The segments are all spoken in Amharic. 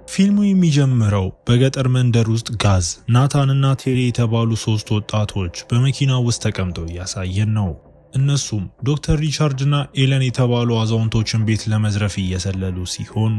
ፊልሙ የሚጀምረው በገጠር መንደር ውስጥ ጋዝ፣ ናታን እና ቴሪ የተባሉ ሶስት ወጣቶች በመኪና ውስጥ ተቀምጠው እያሳየን ነው። እነሱም ዶክተር ሪቻርድ እና ኤለን የተባሉ አዛውንቶችን ቤት ለመዝረፍ እየሰለሉ ሲሆን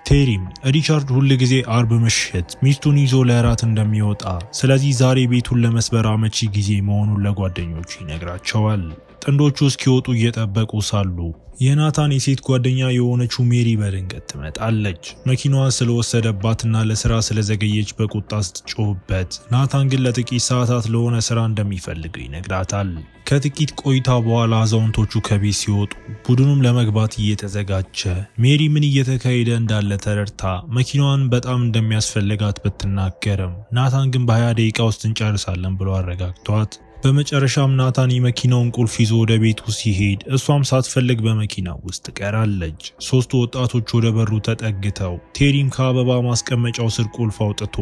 ቴሪም ሪቻርድ ሁል ጊዜ አርብ ምሽት ሚስቱን ይዞ ለእራት እንደሚወጣ፣ ስለዚህ ዛሬ ቤቱን ለመስበር አመቺ ጊዜ መሆኑን ለጓደኞቹ ይነግራቸዋል። ጥንዶቹ እስኪወጡ እየጠበቁ ሳሉ የናታን የሴት ጓደኛ የሆነችው ሜሪ በድንገት ትመጣለች። መኪናዋን ስለወሰደባትና ለስራ ስለዘገየች በቁጣ ስትጮህበት፣ ናታን ግን ለጥቂት ሰዓታት ለሆነ ስራ እንደሚፈልገው ይነግራታል። ከጥቂት ቆይታ በኋላ አዛውንቶቹ ከቤት ሲወጡ ቡድኑም ለመግባት እየተዘጋጀ፣ ሜሪ ምን እየተካሄደ እንዳለ ተረድታ መኪናዋን በጣም እንደሚያስፈልጋት ብትናገርም ናታን ግን በ20 ደቂቃ ውስጥ እንጨርሳለን ብሎ አረጋግቷት፣ በመጨረሻም ናታን የመኪናውን ቁልፍ ይዞ ወደ ቤቱ ሲሄድ እሷም ሳትፈልግ በመኪናው ውስጥ ቀራለች። ሶስቱ ወጣቶች ወደ በሩ ተጠግተው ቴሪም ከአበባ ማስቀመጫው ስር ቁልፍ አውጥቶ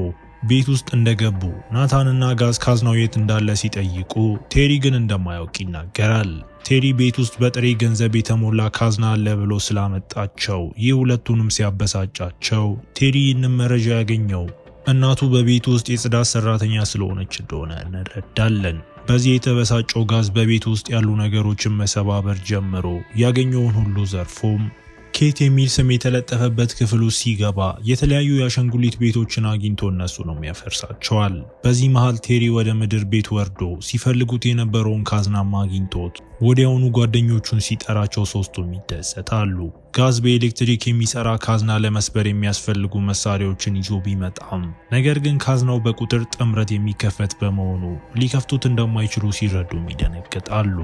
ቤት ውስጥ እንደገቡ ናታንና ጋዝ ካዝናው የት እንዳለ ሲጠይቁ ቴሪ ግን እንደማያውቅ ይናገራል። ቴሪ ቤት ውስጥ በጥሬ ገንዘብ የተሞላ ካዝና አለ ብሎ ስላመጣቸው ይህ ሁለቱንም ሲያበሳጫቸው ቴሪ ይህንን መረጃ ያገኘው እናቱ በቤቱ ውስጥ የጽዳት ሰራተኛ ስለሆነች እንደሆነ እንረዳለን። በዚህ የተበሳጨው ጋዝ በቤት ውስጥ ያሉ ነገሮችን መሰባበር ጀምሮ ያገኘውን ሁሉ ዘርፎም ኬት የሚል ስም የተለጠፈበት ክፍል ውስጥ ሲገባ የተለያዩ የአሻንጉሊት ቤቶችን አግኝቶ እነሱ ነው የሚያፈርሳቸዋል። በዚህ መሃል ቴሪ ወደ ምድር ቤት ወርዶ ሲፈልጉት የነበረውን ካዝናማ አግኝቶት ወዲያውኑ ጓደኞቹን ሲጠራቸው ሶስቱም ይደሰታሉ። ጋዝ በኤሌክትሪክ የሚሰራ ካዝና ለመስበር የሚያስፈልጉ መሳሪያዎችን ይዞ ቢመጣም ነገር ግን ካዝናው በቁጥር ጥምረት የሚከፈት በመሆኑ ሊከፍቱት እንደማይችሉ ሲረዱም ይደነግጣሉ።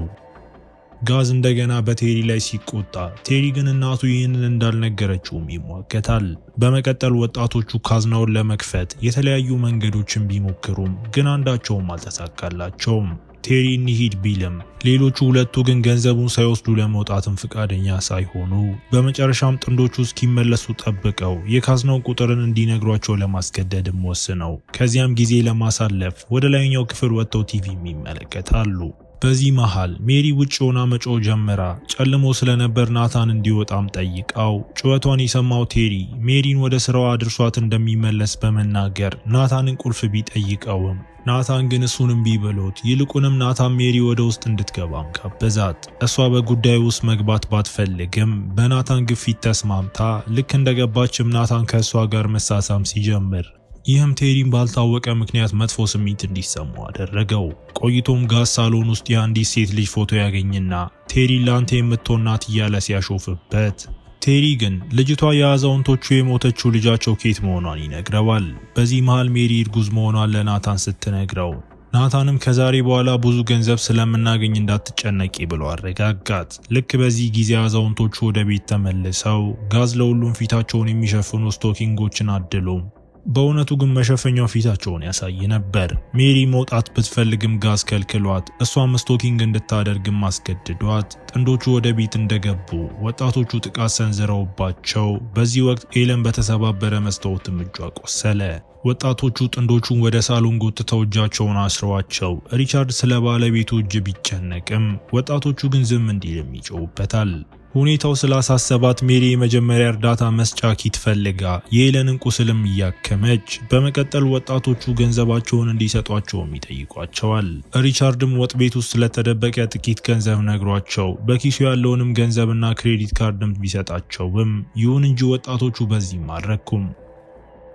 ጋዝ እንደገና በቴሪ ላይ ሲቆጣ ቴሪ ግን እናቱ ይህንን እንዳልነገረችውም ይሟገታል። በመቀጠል ወጣቶቹ ካዝናውን ለመክፈት የተለያዩ መንገዶችን ቢሞክሩም ግን አንዳቸውም አልተሳካላቸውም። ቴሪ እንሂድ ቢልም ሌሎቹ ሁለቱ ግን ገንዘቡን ሳይወስዱ ለመውጣትም ፍቃደኛ ሳይሆኑ በመጨረሻም ጥንዶቹ እስኪመለሱ ጠብቀው የካዝናው ቁጥርን እንዲነግሯቸው ለማስገደድም ወስነው ከዚያም ጊዜ ለማሳለፍ ወደ ላይኛው ክፍል ወጥተው ቲቪም ይመለከታሉ። በዚህ መሃል ሜሪ ውጭ ሆና መጮህ ጀመራ። ጨልሞ ስለነበር ናታን እንዲወጣም ጠይቃው ጩኸቷን የሰማው ቴሪ ሜሪን ወደ ስራዋ አድርሷት እንደሚመለስ በመናገር ናታንን ቁልፍ ቢጠይቀውም ናታን ግን እሱን እምቢ ብሎት ይልቁንም ናታን ሜሪ ወደ ውስጥ እንድትገባም ጋበዛት። እሷ በጉዳዩ ውስጥ መግባት ባትፈልግም በናታን ግፊት ተስማምታ ልክ እንደገባችም ናታን ከእሷ ጋር መሳሳም ሲጀምር ይህም ቴሪን ባልታወቀ ምክንያት መጥፎ ስሜት እንዲሰማው አደረገው። ቆይቶም ጋዝ ሳሎን ውስጥ የአንዲት ሴት ልጅ ፎቶ ያገኝና ቴሪ ላንተ የምትሆን ናት እያለ ሲያሾፍበት፣ ቴሪ ግን ልጅቷ የአዛውንቶቹ የሞተችው ልጃቸው ኬት መሆኗን ይነግረዋል። በዚህ መሃል ሜሪ እርጉዝ መሆኗን ለናታን ስትነግረው ናታንም ከዛሬ በኋላ ብዙ ገንዘብ ስለምናገኝ እንዳትጨነቂ ብሎ አረጋጋት። ልክ በዚህ ጊዜ አዛውንቶቹ ወደ ቤት ተመልሰው ጋዝ ለሁሉም ፊታቸውን የሚሸፍኑ ስቶኪንጎችን አድሎም በእውነቱ ግን መሸፈኛው ፊታቸውን ያሳይ ነበር። ሜሪ መውጣት ብትፈልግም ጋዝ ከልክሏት እሷም ስቶኪንግ እንድታደርግም አስገድዷት ጥንዶቹ ወደ ቤት እንደገቡ ወጣቶቹ ጥቃት ሰንዝረውባቸው በዚህ ወቅት ኤለን በተሰባበረ መስታወትም እጇ ቆሰለ። ወጣቶቹ ጥንዶቹን ወደ ሳሎን ጎትተው እጃቸውን አስረዋቸው ሪቻርድ ስለ ባለቤቱ እጅ ቢጨነቅም ወጣቶቹ ግን ዝም እንዲልም ይጮውበታል። ሁኔታው ስላሳሰባት ሜሪ የመጀመሪያ እርዳታ መስጫ ኪት ፈልጋ የኤለንን ቁስልም እያከመች በመቀጠል ወጣቶቹ ገንዘባቸውን እንዲሰጧቸውም ይጠይቋቸዋል። ሪቻርድም ወጥ ቤት ውስጥ ስለተደበቀ ጥቂት ገንዘብ ነግሯቸው በኪሱ ያለውንም ገንዘብና ክሬዲት ካርድም ቢሰጣቸውም ይሁን እንጂ ወጣቶቹ በዚህም አልረኩም።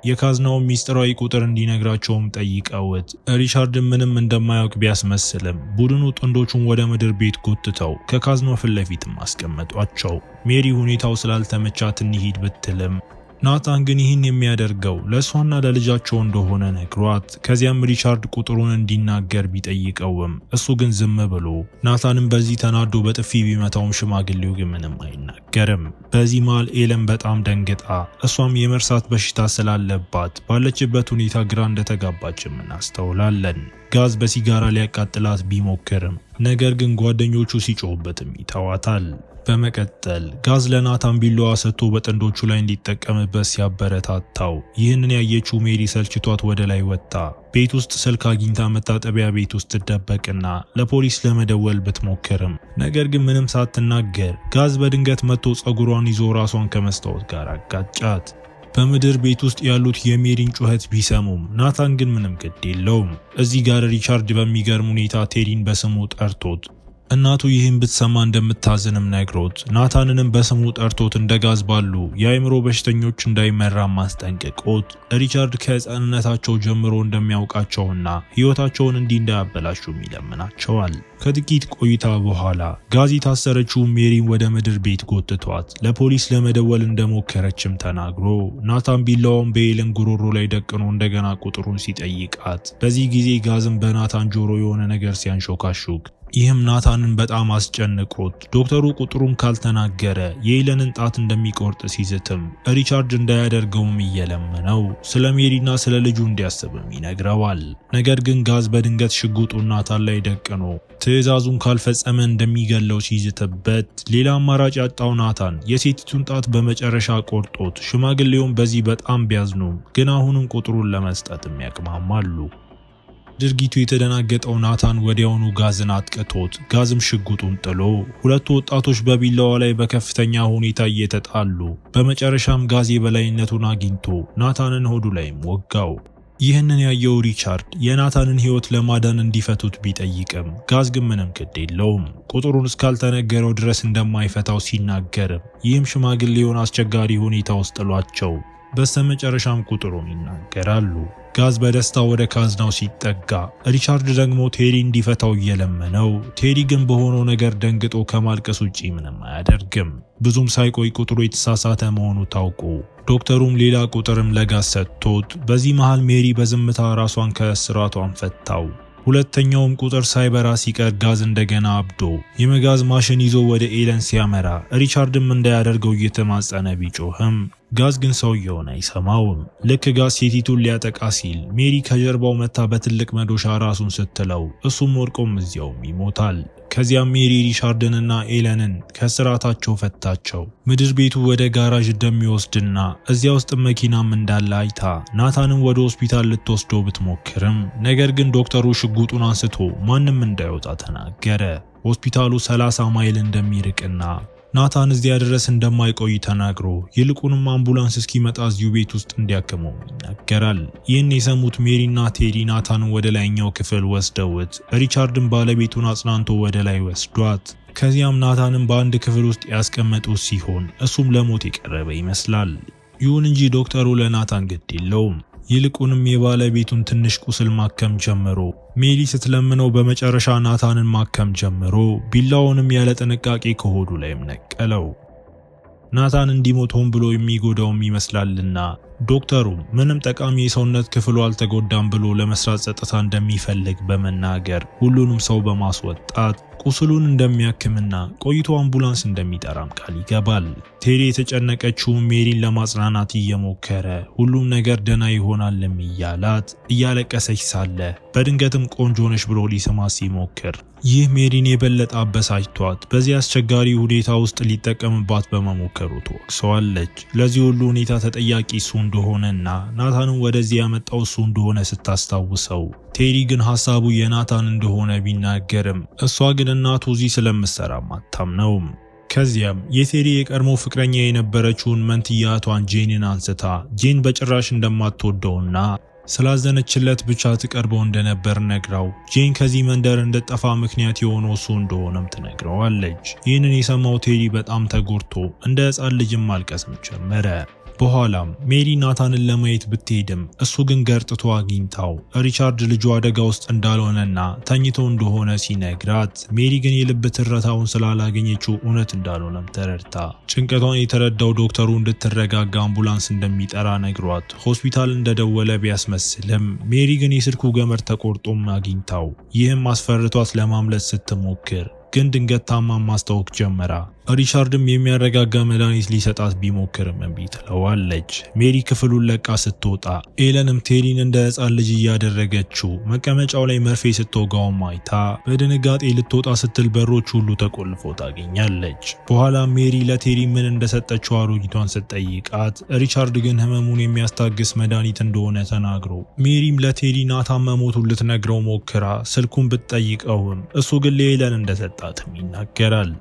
የካዝናውን ሚስጥራዊ ቁጥር እንዲነግራቸውም ጠይቀውት ሪቻርድ ምንም እንደማያውቅ ቢያስመስልም ቡድኑ ጥንዶቹን ወደ ምድር ቤት ጎትተው ከካዝናው ፊት ለፊትም አስቀመጧቸው። ሜሪ ሁኔታው ስላልተመቻት እንሂድ ብትልም ናታን ግን ይህን የሚያደርገው ለእሷና ለልጃቸው እንደሆነ ነግሯት ከዚያም ሪቻርድ ቁጥሩን እንዲናገር ቢጠይቀውም እሱ ግን ዝም ብሎ ናታንም በዚህ ተናዶ በጥፊ ቢመታውም ሽማግሌው ግን ምንም አይናገርም። በዚህ መሃል ኤለን በጣም ደንግጣ እሷም የመርሳት በሽታ ስላለባት ባለችበት ሁኔታ ግራ እንደተጋባችም እናስተውላለን። ጋዝ በሲጋራ ሊያቃጥላት ቢሞክርም ነገር ግን ጓደኞቹ ሲጮሁበትም ይተዋታል። በመቀጠል ጋዝ ለናታን ቢላዋ ሰጥቶ በጥንዶቹ ላይ እንዲጠቀምበት ሲያበረታታው ይህንን ያየችው ሜሪ ሰልችቷት ወደ ላይ ወጣ ቤት ውስጥ ስልክ አግኝታ መታጠቢያ ቤት ውስጥ ትደበቅና ለፖሊስ ለመደወል ብትሞክርም ነገር ግን ምንም ሳትናገር ጋዝ በድንገት መጥቶ ጸጉሯን ይዞ ራሷን ከመስታወት ጋር አጋጫት። በምድር ቤት ውስጥ ያሉት የሜሪን ጩኸት ቢሰሙም ናታን ግን ምንም ግድ የለውም። እዚህ ጋር ሪቻርድ በሚገርም ሁኔታ ቴሪን በስሙ ጠርቶት እናቱ ይህን ብትሰማ እንደምታዝንም ነግሮት ናታንንም በስሙ ጠርቶት እንደ ጋዝ ባሉ የአእምሮ በሽተኞች እንዳይመራ ማስጠንቅቆት ሪቻርድ ከሕፃንነታቸው ጀምሮ እንደሚያውቃቸውና ሕይወታቸውን እንዲህ እንዳያበላሹም ይለምናቸዋል። ከጥቂት ቆይታ በኋላ ጋዝ የታሰረችው ሜሪን ወደ ምድር ቤት ጎትቷት ለፖሊስ ለመደወል እንደሞከረችም ተናግሮ ናታን ቢላዋውን በኤለን ጉሮሮ ላይ ደቅኖ እንደገና ቁጥሩን ሲጠይቃት በዚህ ጊዜ ጋዝም በናታን ጆሮ የሆነ ነገር ሲያንሾካሹክ ይህም ናታንን በጣም አስጨንቆት ዶክተሩ ቁጥሩን ካልተናገረ የኤለንን ጣት እንደሚቆርጥ ሲዝትም ሪቻርድ እንዳያደርገውም እየለመነው ስለ ሜሪና ስለ ልጁ እንዲያስብም ይነግረዋል። ነገር ግን ጋዝ በድንገት ሽጉጡን ናታን ላይ ደቅኖ ትዕዛዙን ካልፈጸመ እንደሚገለው ሲዝትበት ሌላ አማራጭ ያጣው ናታን የሴቲቱን ጣት በመጨረሻ ቆርጦት ሽማግሌውን በዚህ በጣም ቢያዝኑም ግን አሁንም ቁጥሩን ለመስጠትም ያቅማማሉ። ድርጊቱ የተደናገጠው ናታን ወዲያውኑ ጋዝን አጥቅቶት ጋዝም ሽጉጡን ጥሎ ሁለቱ ወጣቶች በቢላዋ ላይ በከፍተኛ ሁኔታ እየተጣሉ በመጨረሻም ጋዝ የበላይነቱን አግኝቶ ናታንን ሆዱ ላይም ወጋው። ይህንን ያየው ሪቻርድ የናታንን ሕይወት ለማዳን እንዲፈቱት ቢጠይቅም ጋዝ ግን ምንም ግድ የለውም። ቁጥሩን እስካልተነገረው ድረስ እንደማይፈታው ሲናገርም ይህም ሽማግሌውን አስቸጋሪ ሁኔታ ውስጥ ጥሏቸው በስተመጨረሻም ቁጥሩን ይናገራሉ። ጋዝ በደስታ ወደ ካዝናው ሲጠጋ ሪቻርድ ደግሞ ቴሪ እንዲፈታው እየለመነው ቴሪ ግን በሆነው ነገር ደንግጦ ከማልቀስ ውጪ ምንም አያደርግም። ብዙም ሳይቆይ ቁጥሩ የተሳሳተ መሆኑ ታውቆ ዶክተሩም ሌላ ቁጥርም ለጋዝ ሰጥቶት በዚህ መሃል ሜሪ በዝምታ ራሷን ከእስራቷን ፈታው። ሁለተኛውም ቁጥር ሳይበራ ሲቀር ጋዝ እንደገና አብዶ የመጋዝ ማሽን ይዞ ወደ ኤለን ሲያመራ ሪቻርድም እንዳያደርገው እየተማጸነ ቢጮህም ጋዝ ግን ሰውየውን አይሰማውም። ልክ ጋዝ ሴቲቱን ሊያጠቃ ሲል ሜሪ ከጀርባው መታ በትልቅ መዶሻ ራሱን ስትለው እሱም ወድቆም እዚያውም ይሞታል። ከዚያም ሜሪ ሪቻርድንና ኤለንን ከስራታቸው ፈታቸው። ምድር ቤቱ ወደ ጋራዥ እንደሚወስድና እዚያ ውስጥ መኪናም እንዳለ አይታ ናታንን ወደ ሆስፒታል ልትወስደው ብትሞክርም ነገር ግን ዶክተሩ ሽጉጡን አንስቶ ማንም እንዳይወጣ ተናገረ። ሆስፒታሉ 30 ማይል እንደሚርቅና ናታን እዚያ ድረስ እንደማይቆይ ተናግሮ ይልቁንም አምቡላንስ እስኪመጣ እዚሁ ቤት ውስጥ እንዲያከመው ይናገራል። ይህን የሰሙት ሜሪና ቴሪ ናታንን ወደ ላይኛው ክፍል ወስደውት ሪቻርድን ባለቤቱን አጽናንቶ ወደ ላይ ወስዷት ከዚያም ናታንን በአንድ ክፍል ውስጥ ያስቀመጡት ሲሆን እሱም ለሞት የቀረበ ይመስላል። ይሁን እንጂ ዶክተሩ ለናታን ግድ የለውም። ይልቁንም የባለቤቱን ትንሽ ቁስል ማከም ጀምሮ ሜሪ ስትለምነው በመጨረሻ ናታንን ማከም ጀምሮ ቢላውንም ያለ ጥንቃቄ ከሆዱ ላይም ነቀለው። ናታን እንዲሞት ሆን ብሎ የሚጎዳውም ይመስላልና ዶክተሩ ምንም ጠቃሚ የሰውነት ክፍሉ አልተጎዳም ብሎ ለመስራት ጸጥታ እንደሚፈልግ በመናገር ሁሉንም ሰው በማስወጣት ቁስሉን እንደሚያክምና ቆይቶ አምቡላንስ እንደሚጠራም ቃል ይገባል። ቴሪ የተጨነቀችውን ሜሪን ለማጽናናት እየሞከረ ሁሉም ነገር ደህና ይሆናልም እያላት እያለቀሰች ሳለ በድንገትም ቆንጆ ነሽ ብሎ ሊስማት ሲሞክር ይህ ሜሪን የበለጠ አበሳጭቷት በዚህ አስቸጋሪ ሁኔታ ውስጥ ሊጠቀምባት በመሞከሩ ትወቅሰዋለች። ለዚህ ሁሉ ሁኔታ ተጠያቂ እሱ እንደሆነና ናታንን ወደዚህ ያመጣው እሱ እንደሆነ ስታስታውሰው ቴሪ ግን ሐሳቡ የናታን እንደሆነ ቢናገርም እሷ ግን እናቱ እዚህ ስለምትሰራም አታምነውም። ከዚያም የቴሪ የቀድሞ ፍቅረኛ የነበረችውን መንትያቷን ጄንን አንስታ ጄን በጭራሽ እንደማትወደውና ስላዘነችለት ብቻ ትቀርበው እንደነበር ነግራው ጄን ከዚህ መንደር እንደጠፋ ምክንያት የሆነው እሱ እንደሆነም ትነግረዋለች። ይህንን የሰማው ቴሪ በጣም ተጎድቶ እንደ ሕፃን ልጅም ማልቀስም ጀመረ። በኋላም ሜሪ ናታንን ለማየት ብትሄድም እሱ ግን ገርጥቶ አግኝታው ሪቻርድ ልጁ አደጋ ውስጥ እንዳልሆነና ተኝቶ እንደሆነ ሲነግራት ሜሪ ግን የልብ ትርታውን ስላላገኘችው እውነት እንዳልሆነም ተረድታ ጭንቀቷን የተረዳው ዶክተሩ እንድትረጋጋ አምቡላንስ እንደሚጠራ ነግሯት ሆስፒታል እንደደወለ ቢያስመስልም ሜሪ ግን የስልኩ ገመድ ተቆርጦም አግኝታው ይህም አስፈርቷት ለማምለጥ ስትሞክር ግን ድንገት ታማ ማስታወክ ጀመራ። ሪቻርድም የሚያረጋጋ መድኃኒት ሊሰጣት ቢሞክርም እምቢ ትለዋለች። ሜሪ ክፍሉን ለቃ ስትወጣ ኤለንም ቴሪን እንደ ሕፃን ልጅ እያደረገችው መቀመጫው ላይ መርፌ ስትወጋውም አይታ በድንጋጤ ልትወጣ ስትል በሮች ሁሉ ተቆልፎ ታገኛለች። በኋላ ሜሪ ለቴሪ ምን እንደሰጠችው አሮጊቷን ስትጠይቃት ሪቻርድ ግን ህመሙን የሚያስታግስ መድኃኒት እንደሆነ ተናግሮ ሜሪም ለቴሪ ናታን መሞቱን ልትነግረው ሞክራ ስልኩን ብትጠይቀውም እሱ ግን ለኤለን እንደሰጣትም ይናገራል።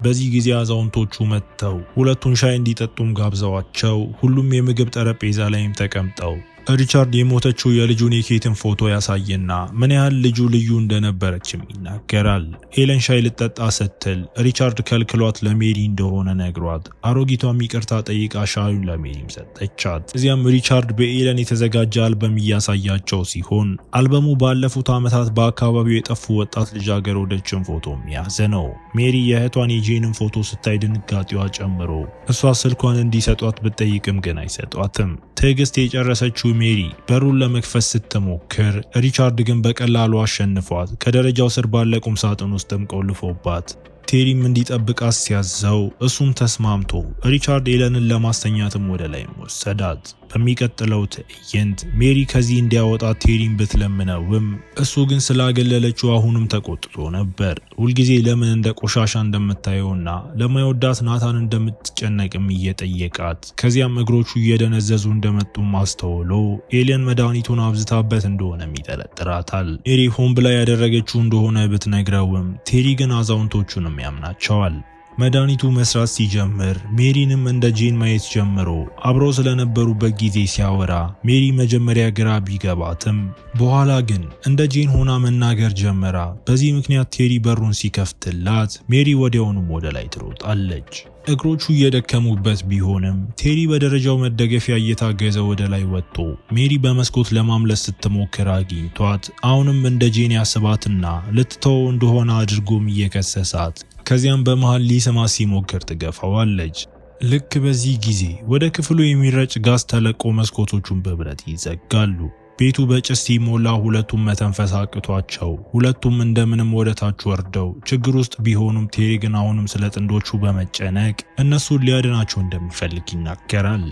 በዚህ ጊዜ አዛውንቶቹ መጥተው ሁለቱን ሻይ እንዲጠጡም ጋብዘዋቸው ሁሉም የምግብ ጠረጴዛ ላይም ተቀምጠው ሪቻርድ የሞተችው የልጁን የኬትን ፎቶ ያሳየና ምን ያህል ልጁ ልዩ እንደነበረችም ይናገራል። ኤለን ሻይ ልጠጣ ስትል ሪቻርድ ከልክሏት ለሜሪ እንደሆነ ነግሯት አሮጊቷም ይቅርታ ጠይቃ ሻዩን ለሜሪም ሰጠቻት። እዚያም ሪቻርድ በኤለን የተዘጋጀ አልበም እያሳያቸው ሲሆን አልበሙ ባለፉት ዓመታት በአካባቢው የጠፉ ወጣት ልጃገረዶችን ፎቶም የያዘ ነው። ሜሪ የእህቷን የጄንን ፎቶ ስታይ ድንጋጤዋ ጨምሮ እሷ ስልኳን እንዲሰጧት ብትጠይቅም ግን አይሰጧትም። ትዕግስት የጨረሰችው ሜሪ በሩን ለመክፈት ስትሞክር ሪቻርድ ግን በቀላሉ አሸንፏት ከደረጃው ስር ባለ ቁም ሳጥን ውስጥም ቆልፎባት ቴሪም እንዲጠብቃት ሲያዘው እሱም ተስማምቶ ሪቻርድ ኤለንን ለማስተኛትም ወደ ላይ ወሰዳት። በሚቀጥለው ትዕይንት ሜሪ ከዚህ እንዲያወጣት ቴሪም ብትለምነውም እሱ ግን ስላገለለችው አሁንም ተቆጥቶ ነበር። ሁልጊዜ ለምን እንደ ቆሻሻ እንደምታየውና ለማይወዳት ናታን እንደምትጨነቅም እየጠየቃት ከዚያም እግሮቹ እየደነዘዙ እንደመጡም አስተውሎ ኤለን መድኃኒቱን አብዝታበት እንደሆነም ይጠረጥራታል። ሜሪ ሆን ብላ ያደረገችው እንደሆነ ብትነግረውም ቴሪ ግን አዛውንቶቹንም ያምናቸዋል። መድኃኒቱ መስራት ሲጀምር ሜሪንም እንደ ጄን ማየት ጀምሮ አብረው ስለነበሩበት ጊዜ ሲያወራ ሜሪ መጀመሪያ ግራ ቢገባትም በኋላ ግን እንደ ጄን ሆና መናገር ጀመራ። በዚህ ምክንያት ቴሪ በሩን ሲከፍትላት ሜሪ ወዲያውኑም ወደ ላይ ትሮጣለች። እግሮቹ እየደከሙበት ቢሆንም ቴሪ በደረጃው መደገፊያ እየታገዘ ወደ ላይ ወጥቶ ሜሪ በመስኮት ለማምለጥ ስትሞክር አግኝቷት አሁንም እንደ ጄን ያስባትና ልትተው እንደሆነ አድርጎም እየከሰሳት ከዚያም በመሃል ሊስማት ሲሞክር ትገፋዋለች። ልክ በዚህ ጊዜ ወደ ክፍሉ የሚረጭ ጋዝ ተለቆ መስኮቶቹን በብረት ይዘጋሉ። ቤቱ በጭስ ሲሞላ ሁለቱም መተንፈስ አቅቷቸው ሁለቱም እንደምንም ወደ ታች ወርደው ችግር ውስጥ ቢሆኑም ቴሪ ግን አሁንም ስለ ጥንዶቹ በመጨነቅ እነሱን ሊያድናቸው እንደሚፈልግ ይናገራል።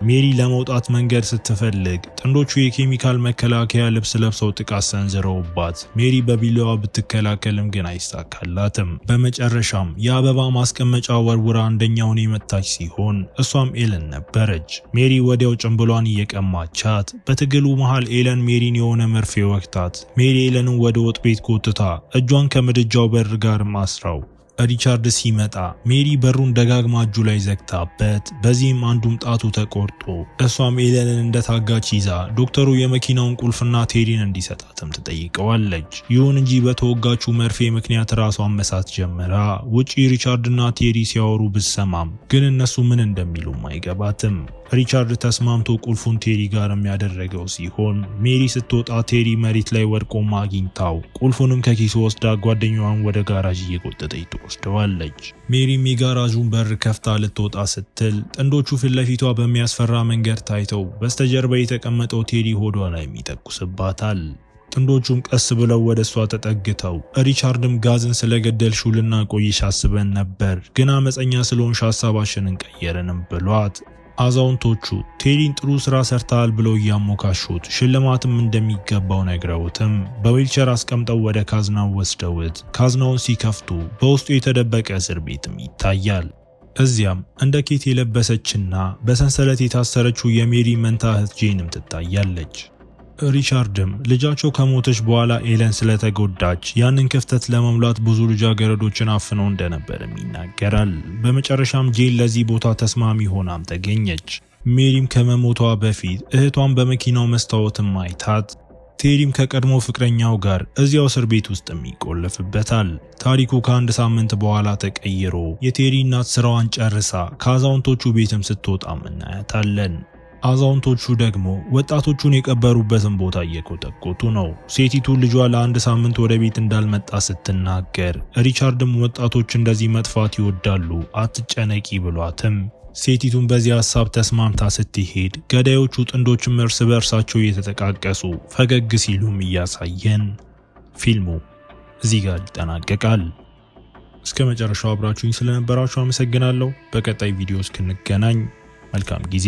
ሜሪ ለመውጣት መንገድ ስትፈልግ ጥንዶቹ የኬሚካል መከላከያ ልብስ ለብሰው ጥቃት ሰንዝረውባት ሜሪ በቢላዋ ብትከላከልም ግን አይሳካላትም። በመጨረሻም የአበባ ማስቀመጫ ወርውራ አንደኛውን የመታች ሲሆን እሷም ኤለን ነበረች። ሜሪ ወዲያው ጭንብሏን እየቀማቻት በትግሉ መሃል ኤለን ሜሪን የሆነ መርፌ ወቅታት ሜሪ ኤለንን ወደ ወጥ ቤት ጎትታ እጇን ከምድጃው በር ጋር ማስራው ሪቻርድ ሲመጣ ሜሪ በሩን ደጋግማ እጁ ላይ ዘግታበት በዚህም አንዱም ጣቱ ተቆርጦ እሷም ኤለንን እንደታጋች ይዛ ዶክተሩ የመኪናውን ቁልፍና ቴሪን እንዲሰጣትም ትጠይቀዋለች። ይሁን እንጂ በተወጋችው መርፌ ምክንያት ራሷን መሳት ጀመራ። ውጪ ሪቻርድና ቴሪ ሲያወሩ ብትሰማም ግን እነሱ ምን እንደሚሉም አይገባትም። ሪቻርድ ተስማምቶ ቁልፉን ቴሪ ጋር የሚያደረገው ሲሆን ሜሪ ስትወጣ ቴሪ መሬት ላይ ወድቆ አግኝታው ቁልፉንም ከኪሱ ወስዳ ጓደኛዋን ወደ ጋራዥ እየጎተተች ትወስደዋለች። ሜሪም የጋራዡን በር ከፍታ ልትወጣ ስትል ጥንዶቹ ፊት ለፊቷ በሚያስፈራ መንገድ ታይተው በስተጀርባ የተቀመጠው ቴሪ ሆዷ ላይ ይተኩስባታል። ጥንዶቹም ቀስ ብለው ወደ እሷ ተጠግተው ሪቻርድም ጋዝን ስለገደልሽው ልናቆይሽ አስበን ነበር ግን አመፀኛ ስለሆንሽ ሐሳባችንን ቀየረንም ብሏት አዛውንቶቹ ቴሪን ጥሩ ስራ ሰርተሃል ብለው እያሞካሹት ሽልማትም እንደሚገባው ነግረውትም በዊልቸር አስቀምጠው ወደ ካዝናው ወስደውት ካዝናውን ሲከፍቱ በውስጡ የተደበቀ እስር ቤትም ይታያል። እዚያም እንደ ኬት የለበሰችና በሰንሰለት የታሰረችው የሜሪ መንታ እህት ጄንም ትታያለች። ሪቻርድም ልጃቸው ከሞተች በኋላ ኤለን ስለተጎዳች ያንን ክፍተት ለመሙላት ብዙ ልጃገረዶችን አፍነው እንደነበርም ይናገራል። በመጨረሻም ጄን ለዚህ ቦታ ተስማሚ ሆናም ተገኘች። ሜሪም ከመሞቷ በፊት እህቷን በመኪናው መስታወትም አይታት ቴሪም ከቀድሞ ፍቅረኛው ጋር እዚያው እስር ቤት ውስጥም ይቆለፍበታል። ታሪኩ ከአንድ ሳምንት በኋላ ተቀይሮ የቴሪ እናት ስራዋን ጨርሳ ከአዛውንቶቹ ቤትም ስትወጣም እናያታለን። አዛውንቶቹ ደግሞ ወጣቶቹን የቀበሩበትን ቦታ እየኮተኮቱ ነው። ሴቲቱ ልጇ ለአንድ ሳምንት ወደ ቤት እንዳልመጣ ስትናገር ሪቻርድም ወጣቶች እንደዚህ መጥፋት ይወዳሉ አትጨነቂ ብሏትም ሴቲቱን በዚህ ሐሳብ ተስማምታ ስትሄድ ገዳዮቹ ጥንዶችም እርስ በእርሳቸው እየተጠቃቀሱ ፈገግ ሲሉም እያሳየን ፊልሙ እዚህ ጋር ይጠናቀቃል። እስከ መጨረሻው አብራችሁኝ ስለነበራችሁ አመሰግናለሁ። በቀጣይ ቪዲዮ እስክንገናኝ መልካም ጊዜ